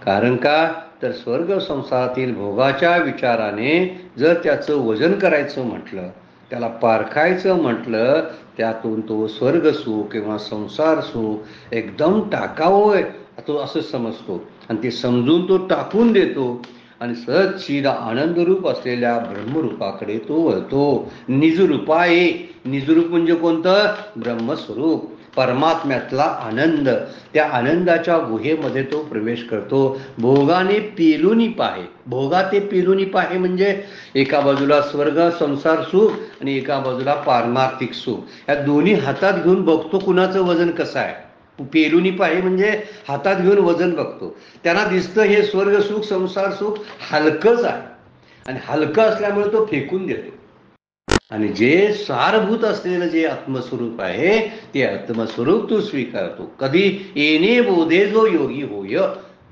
A: कारण का तर स्वर्ग संसारातील भोगाच्या विचाराने जर त्याचं वजन करायचं म्हटलं, त्याला पारखायचं म्हटलं, त्यातून तो स्वर्ग सुख किंवा संसार सुख एकदम टाकावं तो असं समजतो आणि ते समजून तो टाकून देतो आणि सच्चिद आनंदरूप असलेल्या ब्रह्मरूपाकडे तो वळतो. निजरूपाये, निजरूप म्हणजे कोणतं, ब्रह्मस्वरूप परमात्म्यातला आनंद. त्या आनंदाच्या गुहेमध्ये तो प्रवेश करतो. भोगाने पेलूनी पाहे, भोगा ते पेलूनी पाहे म्हणजे एका बाजूला स्वर्ग संसार सुख आणि एका बाजूला पारमार्थिक सुख. या दोन्ही हातात घेऊन बघतो कुणाचं वजन कसं आहे. पेलूनी पाहे म्हणजे हातात घेऊन वजन बघतो. त्यांना दिसतं हे स्वर्ग सुख संसार सुख हलकंच आहे आणि हलकं असल्यामुळे तो फेकून देतो. आणि जे सारभूत असलेलं जे आत्मस्वरूप आहे ते आत्मस्वरूप तू स्वीकारतो. कधी येणे बोधे जो योगी होय.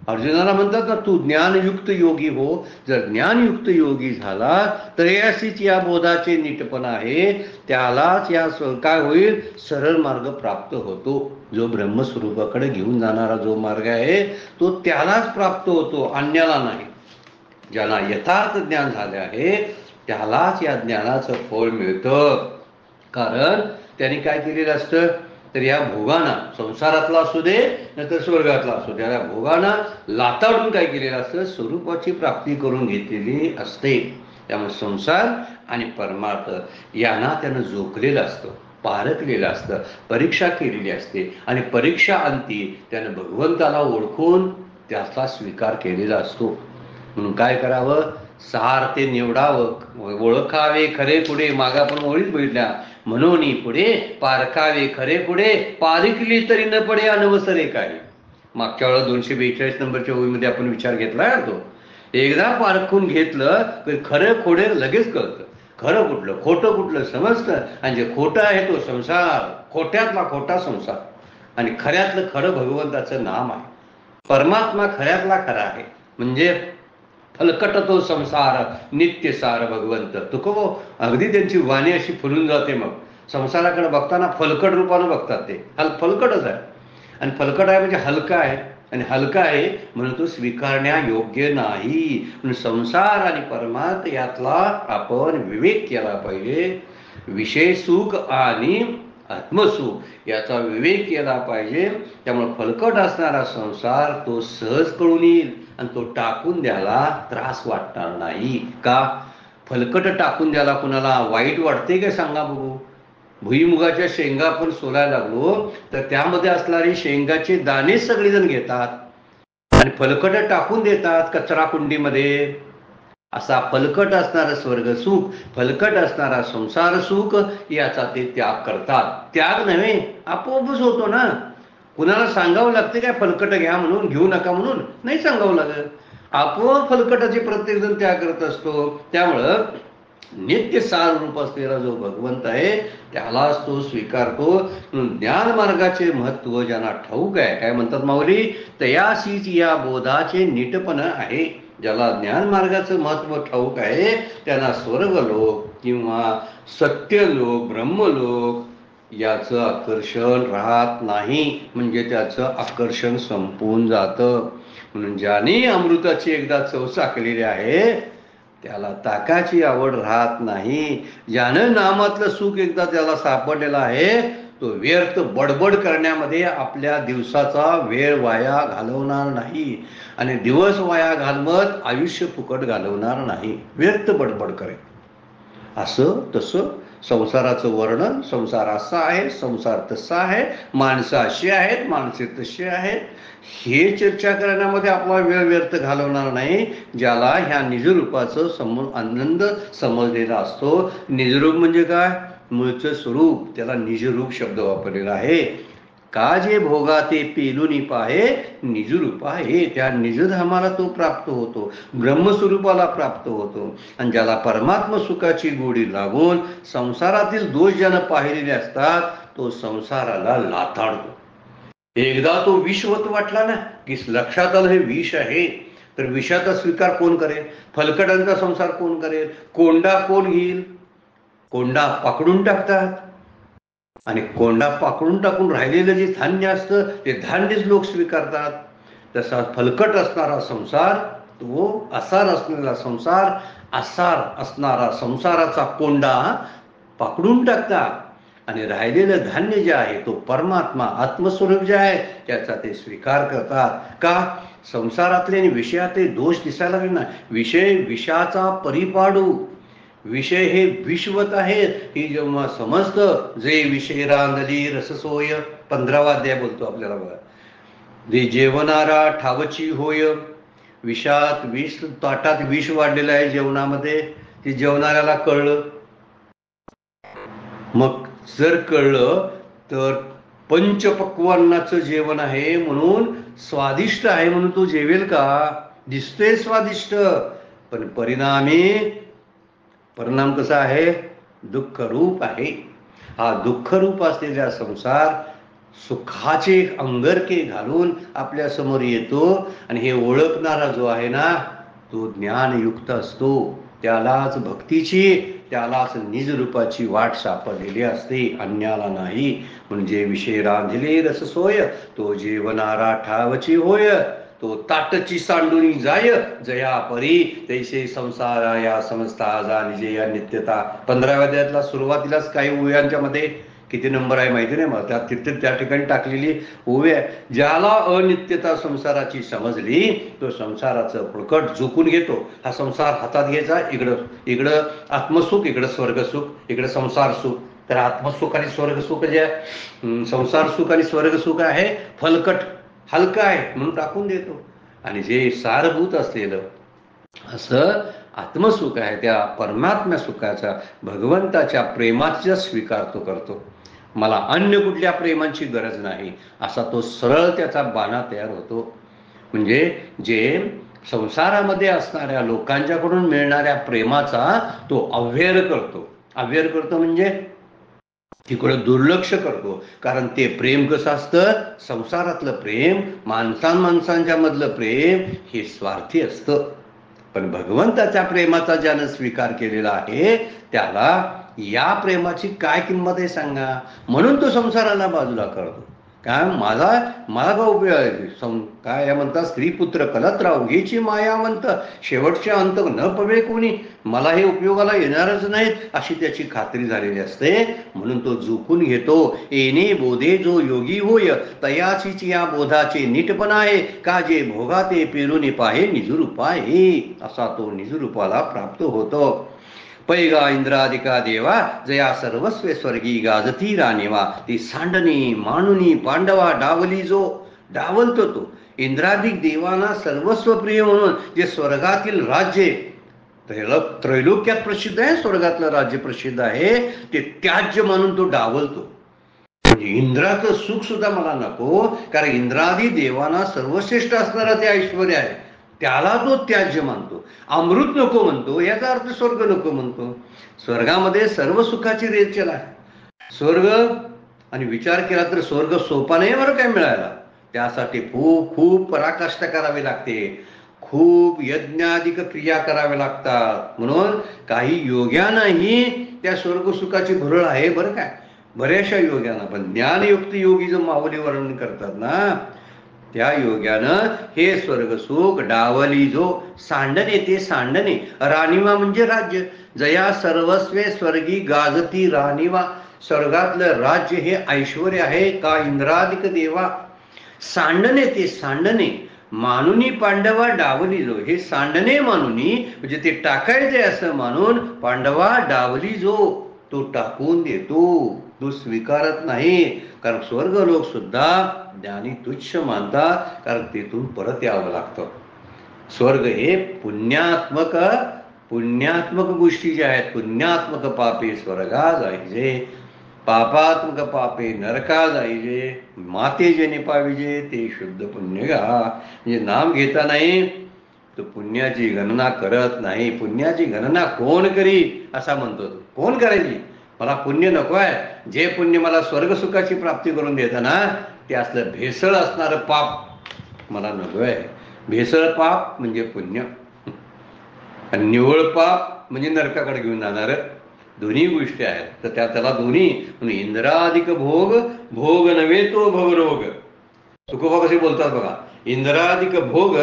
A: अर्जुनाला म्हणतात ना, तू ज्ञानयुक्त योगी हो. जर ज्ञानयुक्त योगी झाला तर याशीच या बोधाचे नीटपणा आहे, त्यालाच या काय होईल, सरळ मार्ग प्राप्त होतो. जो ब्रह्मस्वरूपाकडे घेऊन जाणारा जो मार्ग आहे तो त्यालाच प्राप्त होतो, अन्याला नाही. ज्याला यथार्थ ज्ञान झाले आहे त्यालाच या ज्ञानाचं फळ मिळतं. कारण त्यांनी काय केलेलं असतं, तर या भोगाना संसारातला असू दे नंतर स्वर्गातला असू दे, या भोगाना लाताडून काय केलेलं असतं, स्वरूपाची प्राप्ती करून घेतलेली असते. त्यामुळे संसार आणि परमार्थ यांना त्यानं जोखलेलं असतं, पारखलेलं असतं, परीक्षा केलेली असते आणि परीक्षा अंती त्यानं भगवंताला ओळखून त्याचा स्वीकार केलेला असतो. म्हणून काय करावं, सार ते निवडावं, ओळखावे खरे पुढे. मागा आपण ओळीच बघितल्या, म्हणून पुढे पारखावे खरे पुढे, पारिकली तरी न पडे अनवसरे काही. मागच्या वेळेला 242 नंबरच्या ओळीमध्ये आपण विचार घेतला तो. एकदा पारखून घेतलं तर खरं खोडे लगेच कळतं. खरं कुठलं खोटं कुठलं समजतं. आणि जे खोटं आहे तो संसार, खोट्यातला खोटा संसार आणि खऱ्यातलं खरं भगवंताचं नाम आहे. परमात्मा खऱ्यातला खरा आहे. म्हणजे फलकट तो संसार नित्यसार भगवंत. तुकोबो अगदी त्यांची वाणी अशी फुलून जाते. मग संसाराकडे बघताना फलकट रूपानं बघतात ते. फलकटच आहे आणि फलकट आहे म्हणजे हलका आहे आणि हलका आहे म्हणून तो स्वीकारण्या योग्य नाही. म्हणून संसार आणि परमार्थ यातला आपण विवेक केला पाहिजे. विषय सुख आणि आत्मसुख याचा विवेक केला पाहिजे. त्यामुळे फलकट असणारा संसार तो सहज कळून येईल आणि तो टाकून द्यायला त्रास वाटणार नाही. का फलकट टाकून द्यायला कुणाला वाईट वाटते काय सांगा बघू. भुईमुगाच्या शेंगा आपण सोलायला लागलो तर त्यामध्ये असणारे शेंगाचे दाणे सगळेजण घेतात आणि फलकट टाकून देतात कचरा कुंडीमध्ये. असा फलकट असणारं स्वर्ग सुख, फलकट असणारा संसार सुख याचा ते त्याग करतात. त्याग नव्हे, आपोआपच होतो ना. कुणाला सांगावं लागते काय फलकट घ्या म्हणून, घेऊ नका म्हणून? नाही सांगावं लागत, आपोआप फलकटाचे प्रत्येक जण त्याग करत असतो. त्यामुळं नित्य सार रूप असलेला जो भगवंत आहे त्यालाच तो स्वीकारतो. ज्ञान मार्गाचे महत्व ज्यांना ठाऊक आहे, काय म्हणतात माऊली, तयासीच या बोधाचे नीटपण आहे. ज्याला ज्ञान मार्गाचं महत्व ठाऊक आहे त्यांना स्वर्गलोक किंवा सत्यलोक, ब्रह्मलोक याचं आकर्षण राहत नाही, म्हणजे त्याचं आकर्षण संपून जातं. म्हणून ज्याने अमृताची एकदा चव चाखलेली आहे त्याला ताकाची आवड राहत नाही. ज्यानं नामातलं सुख एकदा त्याला सापडलेलं आहे तो व्यर्थ बडबड करण्यामध्ये आपल्या दिवसाचा वेळ वाया घालवणार नाही आणि दिवस वाया घालवत आयुष्य फुकट घालवणार नाही. व्यर्थ बडबड करेल. असं तसं संसाराचं वर्णन, संसार असा आहे, संसार तसा आहे, माणसं अशी आहेत, माणसे तशी आहेत, हे चर्चा करण्यामध्ये आपला वेळ व्यर्थ घालवणार नाही. ज्याला ह्या निजरूपाचं आनंद समजलेला असतो. निजरूप म्हणजे काय? मूळचं स्वरूप, त्याला निजरूप शब्द वापरलेला आहे. का जे भोगा ते पेलूनी पाहे निजरूप आहे, त्या निजधामाला तो प्राप्त होतो, ब्रह्मस्वरूपाला प्राप्त होतो. आणि ज्याला परमात्म सुखाची गोडी लागून संसारातील दोष ज्यानं पाहिलेले असतात तो संसाराला लाथाडतो. एकदा तो विषवत वाटला ना की लक्षात आलं हे विष आहे, तर विषाचा स्वीकार कोण करेल? फलकटांचा संसार कोण करेल? कोंडा कोण घेईल? कोंडा पाकडून टाकतात आणि कोंडा पाकडून टाकून राहिलेलं जे धान्य असतं ते धान्यच लोक स्वीकारतात. तसा फलकट असणारा संसार, तो आसार असलेला संसार, आसार असणारा संसाराचा कोंडा पाकडून टाकतात आणि राहिलेलं धान्य जे आहे तो परमात्मा आत्मस्वरूप जे आहे त्याचा ते स्वीकार करतात. का? संसारातले आणि विषयातले दोष दिसायला लागले ना. विषय विषाचा परिपाडू, विषय हे विश्वत आहेत ही जेव्हा समजतं. जे विषय रांगली रससोय 15वा अध्याय बोलतो आपल्याला बघा. जे जेवणारा ठावची होय, विषात विष, ताटात विष वाढलेलं आहे जेवणामध्ये, ते जेवणाऱ्याला कळलं. मग जर कळलं तर पंचपक्वान्नाचं जेवण आहे म्हणून स्वादिष्ट आहे म्हणून तो जेवेल का? दिसते स्वादिष्ट पण परिणाम कसा आहे? दुःखरूप आहे. हा दुःखरूप असलेला संसार सुखाचे अंगरके घालून आपल्या समोर येतो आणि हे ओळखणारा जो आहे ना तो ज्ञानयुक्त असतो. त्यालाच भक्तीची, त्यालाच निजरूपाची वाट सापडलेली असते, अन्याला नाही. म्हणजे विषय रांधिले रससोय, तो जेवणारा ठावची होय, तो ताटची सांडूनी जाय जया परी, तैसे संसारा या समजता जा निजे या नित्यता. 15व्या अध्यायातला सुरुवातीलाच काही ओव्यांच्या मध्ये किती नंबर आहे माहिती नाही मला, त्या ठिकाणी टाकलेली ओवी आहे. ज्याला अनित्यता संसाराची समजली तो संसाराचं फुळकट झुकून घेतो. हा संसार हातात घ्यायचा, इकडं आत्मसुख, इकडं स्वर्गसुख, इकडं संसार सुख. तर आत्मसुख आणि स्वर्गसुख जे संसार सुख आणि स्वर्गसुख आहे फलकट, हलका आहे म्हणून टाकून देतो. आणि जे सारभूत असलेलं असं आत्मसुख आहे त्या परमात्म्या सुखाचा, भगवंताच्या प्रेमाचा स्वीकार तो करतो. मला अन्य कुठल्या प्रेमाची गरज नाही असा तो सरळ त्याचा बाणा तयार होतो. म्हणजे जे संसारामध्ये असणाऱ्या लोकांच्याकडून मिळणाऱ्या प्रेमाचा तो अव्यय करतो. अव्यय करतो म्हणजे तिकडं दुर्लक्ष करतो. कारण ते प्रेम कसं असतं? संसारातलं प्रेम, माणसांच्या मधलं प्रेम हे स्वार्थी असतं. पण भगवंताच्या प्रेमाचा ज्यानं स्वीकार केलेला आहे त्याला या प्रेमाची काय किंमत आहे सांगा. म्हणून तो संसाराला बाजूला करतो. काय मला का उपयोग आहे? काय म्हणतात, स्त्री पुत्र कलत्राव घ्यायची माया म्हणत, शेवटच्या अंत न पवे कोणी, मला हे उपयोगाला येणारच नाहीत अशी त्याची खात्री झालेली असते. म्हणून तो झुकून घेतो. येणे बोधे जो योगी होय, तयाचीच या बोधाचे नीटपण आहे. का जे भोगा ते पेरून पाहे निजरूप आहे, असा तो निजरूपाला प्राप्त होतो. पैगा इंद्रादिका देवा जया सर्वस्वे स्वर्गी गाजती राणीवा. ती सांडणी मानुनी पांडवा डावली जो डावलतो तो इंद्रादिक देवांना सर्वस्व प्रिय म्हणून जे स्वर्गातील राज्य त्रैलोक्यात प्रसिद्ध आहे, स्वर्गातलं राज्य प्रसिद्ध आहे, ते त्याज्य म्हणून तो डावलतो. म्हणजे इंद्राचं सुख सुद्धा मला नको, कारण इंद्रादी देवांना सर्वश्रेष्ठ असणारं ते ऐश्वर आहे, त्याला तो त्याज्य मानतो. अमृत नको म्हणतो, याचा अर्थ स्वर्ग नको म्हणतो. स्वर्गामध्ये सर्व सुखाची रेचल आहे. स्वर्ग आणि विचार केला तर स्वर्ग सोपा नाही बरं काय मिळायला. त्यासाठी खूप खूप पराकाष्ठा करावी लागते, खूप यज्ञाधिक क्रिया कराव्या लागतात. म्हणून काही योग्यानंही त्या स्वर्ग सुखाची भरळ आहे बरं काय, बऱ्याचशा योग्यानं. पण ज्ञानयुक्त योगी जो माऊली वर्णन करतात ना, त्या योग्यानं हे स्वर्गसुख डावली जो सांडणे ते सांडणे. राणीवा म्हणजे राज्य. जया सर्वस्वे स्वर्गी गाजती राणीवा. स्वर्गातलं राज्य हे ऐश्वर आहे का इंद्रादिक देवा. सांडणे ते सांडणे मानुनी पांडवा डावली जो. हे सांडणे मानुनी म्हणजे ते टाकायचे असं मानून पांडवा डावली जो, तो टाकून देतो, तो स्वीकारत नाही. कारण स्वर्ग लोक सुद्धा ज्ञानी तुच्छ मानतात, कारण तेथून परत यावं लागतं. स्वर्ग हे पुण्यात्मक गोष्टी ज्या आहेत, पुण्यात्मक पापे स्वर्गा जायचे, पापात्मक पापे नरका जायचे. माते जे निपाविजे ते शुद्ध पुण्य गा. म्हणजे नाम घेता नाही तो पुण्याची गणना करत नाही. पुण्याची गणना कोण करी असा म्हणतो तो. कोण करायची. मला पुण्य नको आहे. जे पुण्य मला स्वर्गसुखाची प्राप्ती करून देतं ना, ते असलं भेसळ असणारं पाप मला नको आहे. भेसळ पाप म्हणजे पुण्य, आणि निव्वळ पाप म्हणजे नरकाकडे घेऊन जाणार. दोन्ही गोष्टी आहेत. तर त्याला दोन्ही म्हणजे इंद्रादिक भोग, भोग नव्हे तो भवरोग. तुकोबा कसे बोलतात बघा. इंद्रादिक भोग,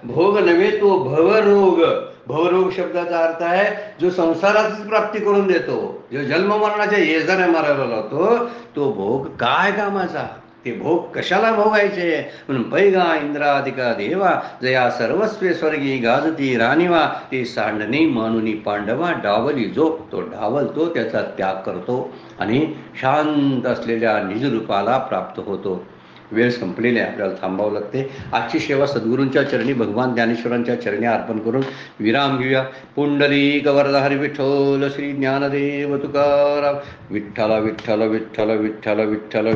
A: भोग नव्हे तो भवरोग. भवरोग शब्दाचा अर्थ आहे जो संसाराची प्राप्ती करून देतो, जो जन्म मरणाच्या येजाने मारायला लावतो, तो भोग काय कामाचा. ते भोग कशाला भोगायचे. म्हणून पैगा इंद्रादिका देवा जया सर्वस्वे स्वर्गी गाजती राणीवा. ते सांडणे मानुनी पांडवा डावली जो. तो डावलतो, त्याचा त्याग करतो आणि शांत असलेल्या निजरूपाला प्राप्त होतो. वेळ संपलेली आहे, आपल्याला थांबावं लागते. आजची सेवा सद्गुरूंच्या चरणी, भगवान ज्ञानेश्वरांच्या चरणी अर्पण करून विराम घेऊया. पुंडलिक वरदा हरी विठ्ठल श्री ज्ञानदेव तुकाराम. विठ्ठला विठ्ठल विठ्ठल विठ्ठल विठ्ठल.